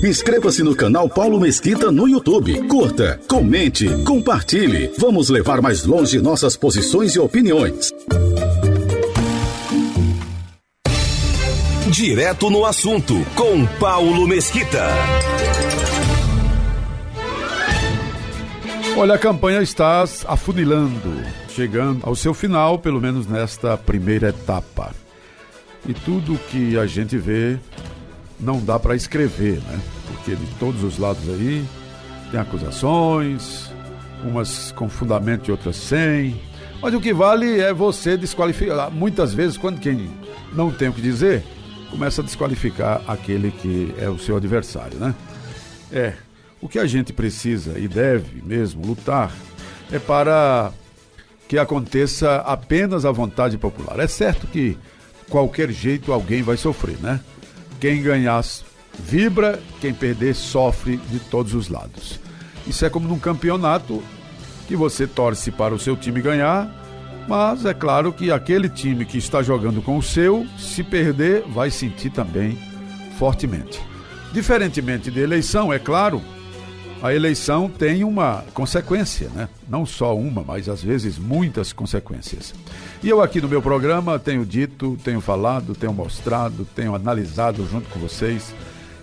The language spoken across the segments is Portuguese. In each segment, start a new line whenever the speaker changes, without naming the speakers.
Inscreva-se no canal Paulo Mesquita no YouTube. Curta, comente, compartilhe. Vamos levar mais longe nossas posições e opiniões.
Direto no assunto, com Paulo Mesquita.
Olha, a campanha está afunilando, chegando ao seu final, pelo menos nesta primeira etapa. E tudo que a gente vê não dá para escrever, né? Porque de todos os lados aí tem acusações, umas com fundamento e outras sem. Mas o que vale é você desqualificar. Muitas vezes, quando quem não tem o que dizer, começa a desqualificar aquele que é o seu adversário, né? O que a gente precisa e deve mesmo lutar é para que aconteça apenas a vontade popular. É certo que qualquer jeito alguém vai sofrer, né? Quem ganhar vibra, quem perder sofre de todos os lados. Isso é como num campeonato que você torce para o seu time ganhar, mas é claro que aquele time que está jogando com o seu, se perder, vai sentir também fortemente. Diferentemente de eleição, é claro, a eleição tem uma consequência, né? Não só uma, mas às vezes muitas consequências. E eu aqui no meu programa tenho dito, tenho falado, tenho mostrado, tenho analisado junto com vocês.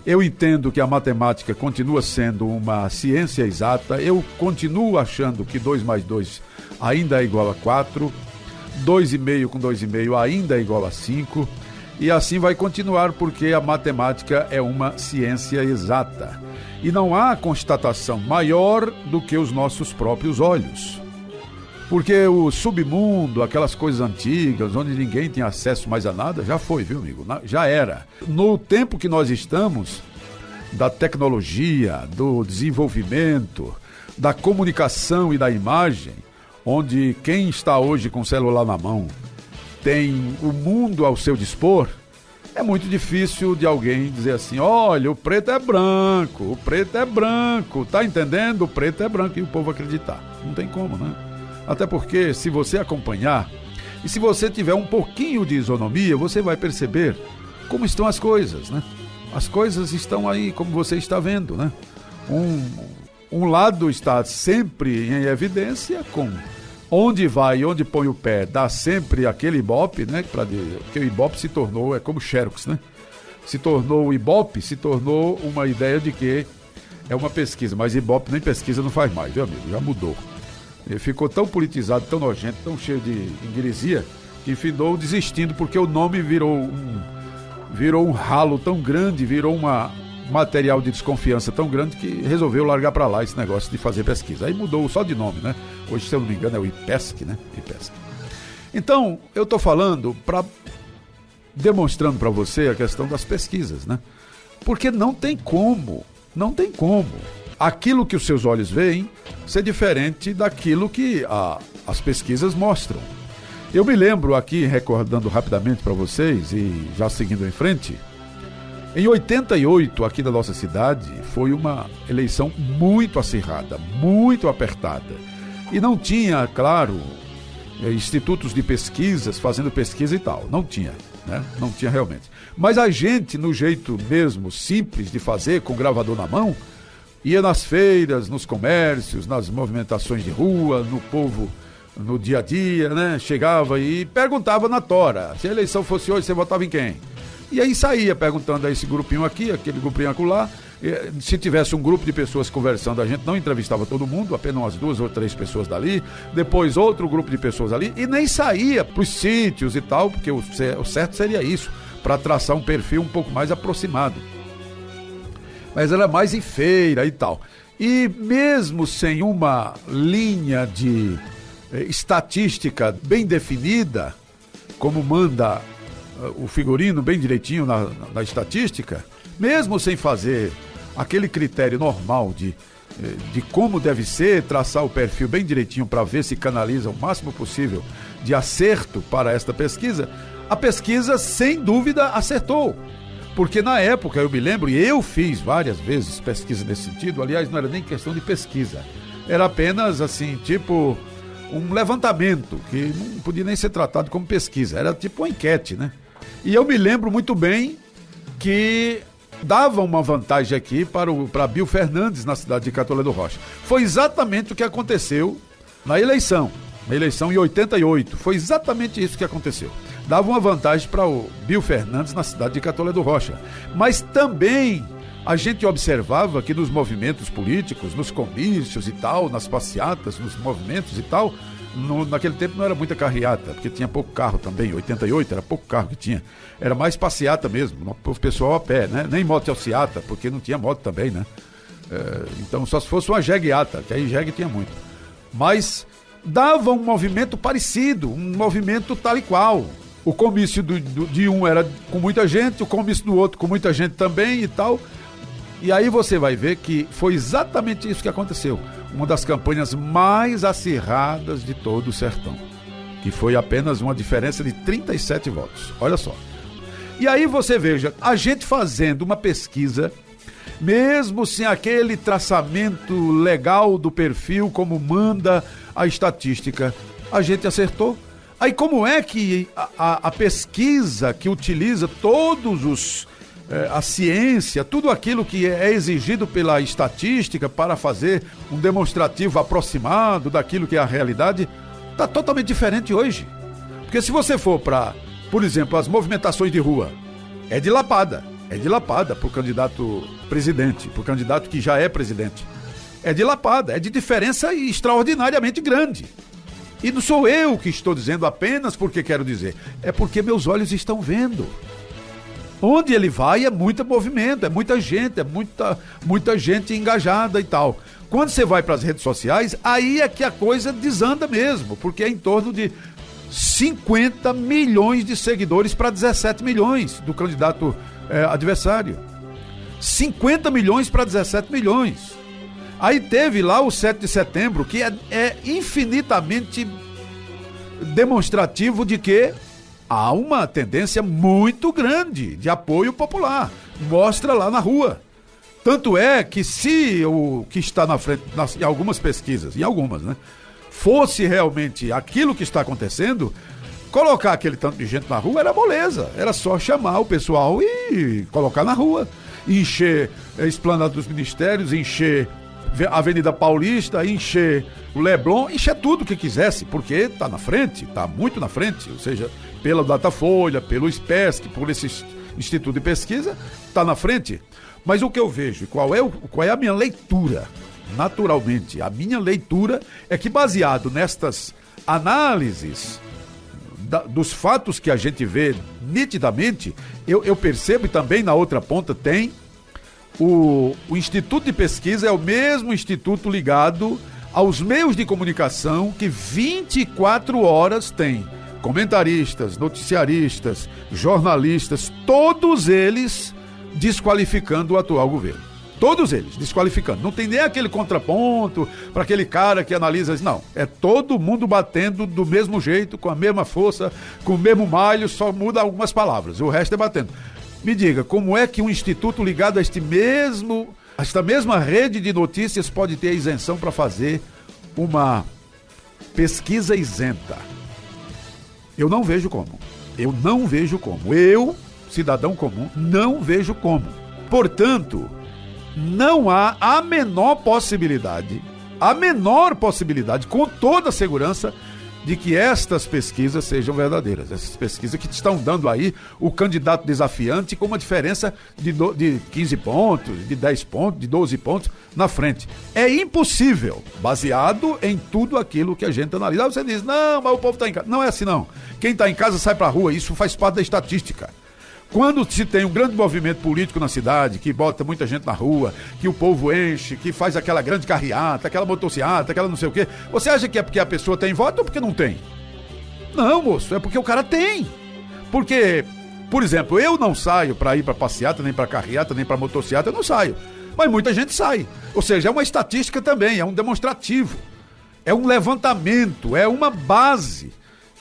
Eu entendo que a matemática continua sendo uma ciência exata. Eu continuo achando que 2 mais 2 ainda é igual a 4, 2,5 com 2,5 ainda é igual a 5, e assim vai continuar, porque a matemática é uma ciência exata. E não há constatação maior do que os nossos próprios olhos. Porque o submundo, aquelas coisas antigas, onde ninguém tem acesso mais a nada, já foi, viu, amigo? Já era. No tempo que nós estamos, da tecnologia, do desenvolvimento, da comunicação e da imagem, onde quem está hoje com o celular na mão tem o mundo ao seu dispor, é muito difícil de alguém dizer assim: olha, o preto é branco, tá entendendo? O preto é branco, e o povo acreditar. Não tem como, né? Até porque, se você acompanhar, e se você tiver um pouquinho de isonomia, você vai perceber como estão as coisas, né? As coisas estão aí, como você está vendo, né? Um lado está sempre em evidência, com onde vai, onde põe o pé, dá sempre aquele ibope, né? Porque o ibope se tornou, é como Xerox, né? O ibope se tornou uma ideia de que é uma pesquisa, mas ibope nem pesquisa não faz mais, viu, amigo? Já mudou. Ele ficou tão politizado, tão nojento, tão cheio de ingresia, que findou desistindo, porque o nome virou um ralo tão grande, virou um material de desconfiança tão grande, que resolveu largar para lá esse negócio de fazer pesquisa. Aí mudou só de nome, né? Hoje, se eu não me engano, é o IPESC, né? IPESC. Então, eu estou falando, demonstrando para você a questão das pesquisas, né? Porque não tem como aquilo que os seus olhos veem ser diferente daquilo que as pesquisas mostram. Eu me lembro aqui, recordando rapidamente para vocês e já seguindo em frente, em 88, aqui na nossa cidade, foi uma eleição muito acirrada, muito apertada. E não tinha, claro, institutos de pesquisas fazendo pesquisa e tal. Não tinha, né? Não tinha realmente. Mas a gente, no jeito mesmo simples de fazer, com o gravador na mão, ia nas feiras, nos comércios, nas movimentações de rua, no povo, no dia a dia, né? Chegava e perguntava na tora: se a eleição fosse hoje, você votava em quem? E aí saía perguntando a esse grupinho aqui, aquele grupinho acolá. Se tivesse um grupo de pessoas conversando, a gente não entrevistava todo mundo, apenas umas 2 ou 3 pessoas dali, depois outro grupo de pessoas ali, e nem saía para os sítios e tal, porque o certo seria isso, para traçar um perfil um pouco mais aproximado. Mas era mais em feira e tal. E mesmo sem uma linha de estatística bem definida, como manda o figurino bem direitinho na estatística, mesmo sem fazer aquele critério normal de como deve ser, traçar o perfil bem direitinho para ver se canaliza o máximo possível de acerto para esta pesquisa, a pesquisa sem dúvida acertou. Porque na época, eu me lembro, e eu fiz várias vezes pesquisa nesse sentido, aliás, não era nem questão de pesquisa, era apenas assim, tipo um levantamento, que não podia nem ser tratado como pesquisa, era tipo uma enquete, né? E eu me lembro muito bem que dava uma vantagem aqui para Bill Fernandes na cidade de Catolé do Rocha. Foi exatamente o que aconteceu na eleição em 88. Foi exatamente isso que aconteceu. Dava uma vantagem para o Bill Fernandes na cidade de Catolé do Rocha. Mas também a gente observava que nos movimentos políticos, nos comícios e tal, nas passeatas, nos movimentos e tal, naquele tempo não era muita carreata, porque tinha pouco carro também. Em 88 era pouco carro que tinha. Era mais passeata mesmo, o pessoal a pé, né? Nem moto alceata, porque não tinha moto também, né? Então só se fosse uma jegueata, que aí jegue tinha muito. Mas dava um movimento parecido, um movimento tal e qual. O comício de um era com muita gente, o comício do outro com muita gente também e tal. E aí você vai ver que foi exatamente isso que aconteceu. Uma das campanhas mais acirradas de todo o sertão, que foi apenas uma diferença de 37 votos. Olha só. E aí você veja, a gente fazendo uma pesquisa, mesmo sem aquele traçamento legal do perfil, como manda a estatística, a gente acertou. Aí como é que a pesquisa que utiliza a ciência, tudo aquilo que é exigido pela estatística para fazer um demonstrativo aproximado daquilo que é a realidade, está totalmente diferente hoje. Porque se você for para, por exemplo, as movimentações de rua, é de lapada para o candidato presidente, para o candidato que já é presidente. É de lapada, é de diferença extraordinariamente grande. E não sou eu que estou dizendo apenas porque quero dizer, é porque meus olhos estão vendo. Onde ele vai é muito movimento, é muita gente engajada e tal. Quando você vai para as redes sociais, aí é que a coisa desanda mesmo, porque é em torno de 50 milhões de seguidores para 17 milhões do candidato adversário. 50 milhões para 17 milhões. Aí teve lá o 7 de setembro, que é infinitamente demonstrativo de que há uma tendência muito grande de apoio popular. Mostra lá na rua. Tanto é que se o que está na frente, em algumas pesquisas, né, fosse realmente aquilo que está acontecendo, colocar aquele tanto de gente na rua era moleza. Era só chamar o pessoal e colocar na rua. Encher a Esplanada dos Ministérios, encher a Avenida Paulista, encher o Leblon, encher tudo que quisesse, porque está na frente, está muito na frente, ou seja, pela Datafolha, pelo SPESC, por esse Instituto de Pesquisa, está na frente. Mas o que eu vejo, qual é a minha leitura? Naturalmente, a minha leitura é que, baseado nestas análises dos fatos que a gente vê nitidamente, eu percebo, e também na outra ponta tem o Instituto de Pesquisa, é o mesmo instituto ligado aos meios de comunicação que 24 horas tem comentaristas, noticiaristas, jornalistas, todos eles desqualificando o atual governo. Todos eles desqualificando. Não tem nem aquele contraponto para aquele cara que analisa. Não, é todo mundo batendo do mesmo jeito, com a mesma força, com o mesmo malho, só muda algumas palavras. O resto é batendo. Me diga, como é que um instituto ligado a esta mesma rede de notícias pode ter a isenção para fazer uma pesquisa isenta? Eu não vejo como. Eu, cidadão comum, não vejo como. Portanto, não há a menor possibilidade, com toda a segurança, de que estas pesquisas sejam verdadeiras. Essas pesquisas que estão dando aí o candidato desafiante com uma diferença de 15 pontos, de 10 pontos, de 12 pontos na frente. É impossível, baseado em tudo aquilo que a gente analisa. Aí você diz, não, mas o povo está em casa. Não é assim, não. Quem está em casa sai para a rua, isso faz parte da estatística. Quando se tem um grande movimento político na cidade, que bota muita gente na rua, que o povo enche, que faz aquela grande carreata, aquela motociata, aquela não sei o quê, você acha que é porque a pessoa tem voto ou porque não tem? Não, moço, é porque o cara tem. Porque, por exemplo, eu não saio para ir para passeata, nem para carreata, nem para motociata, eu não saio. Mas muita gente sai. Ou seja, é uma estatística também, é um demonstrativo, é um levantamento, é uma base.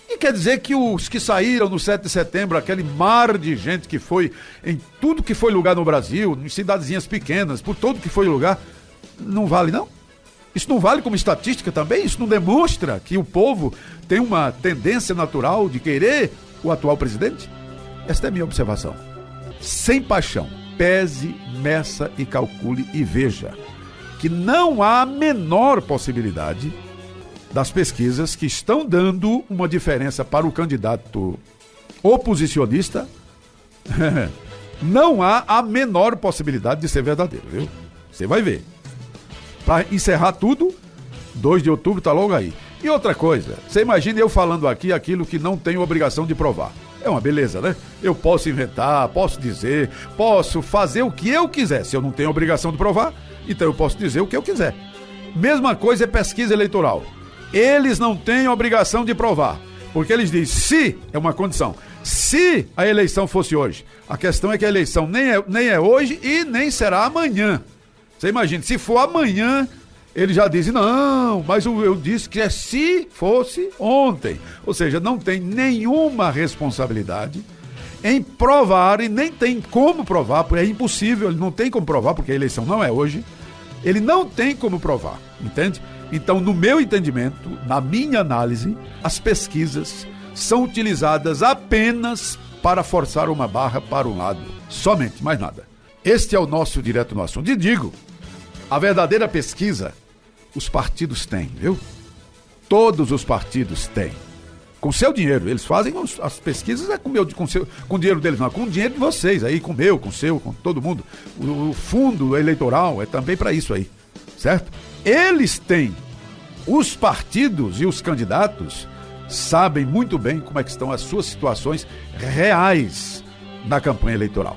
E quer dizer que os que saíram no 7 de setembro, aquele mar de gente que foi em tudo que foi lugar no Brasil, em cidadezinhas pequenas, por todo que foi lugar, não vale não? Isso não vale como estatística também? Isso não demonstra que o povo tem uma tendência natural de querer o atual presidente? Esta é a minha observação. Sem paixão, pese, meça e calcule e veja que não há a menor possibilidade das pesquisas que estão dando uma diferença para o candidato oposicionista. Não há a menor possibilidade de ser verdadeiro, viu? Você vai ver. Para encerrar tudo, 2 de outubro está logo aí. E outra coisa, você imagina eu falando aqui aquilo que não tenho obrigação de provar. É uma beleza, né? Eu posso inventar, posso dizer, posso fazer o que eu quiser. Se eu não tenho obrigação de provar, então eu posso dizer o que eu quiser. Mesma coisa é pesquisa eleitoral. Eles não têm obrigação de provar, porque eles dizem, se, é uma condição, se a eleição fosse hoje. A questão é que a eleição nem é hoje e nem será amanhã. Você imagina, se for amanhã, eles já dizem, não, mas eu disse que é se fosse ontem. Ou seja, não tem nenhuma responsabilidade em provar, e nem tem como provar, porque é impossível, ele não tem como provar, porque a eleição não é hoje. Ele não tem como provar, entende? Então, no meu entendimento, na minha análise, as pesquisas são utilizadas apenas para forçar uma barra para um lado. Somente, mais nada. Este é o nosso Direto no Assunto. E digo, a verdadeira pesquisa, os partidos têm, viu? Todos os partidos têm. Com seu dinheiro. Eles fazem as pesquisas com o dinheiro deles, não. Com o dinheiro de vocês aí, com o meu, com o seu, com todo mundo. O fundo eleitoral é também para isso aí, certo? Eles têm. Os partidos e os candidatos sabem muito bem como é que estão as suas situações reais na campanha eleitoral.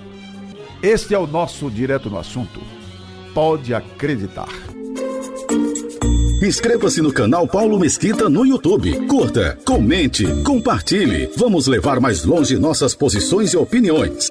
Este é o nosso Direto no Assunto. Pode acreditar.
Inscreva-se no canal Paulo Mesquita no YouTube. Curta, comente, compartilhe. Vamos levar mais longe nossas posições e opiniões.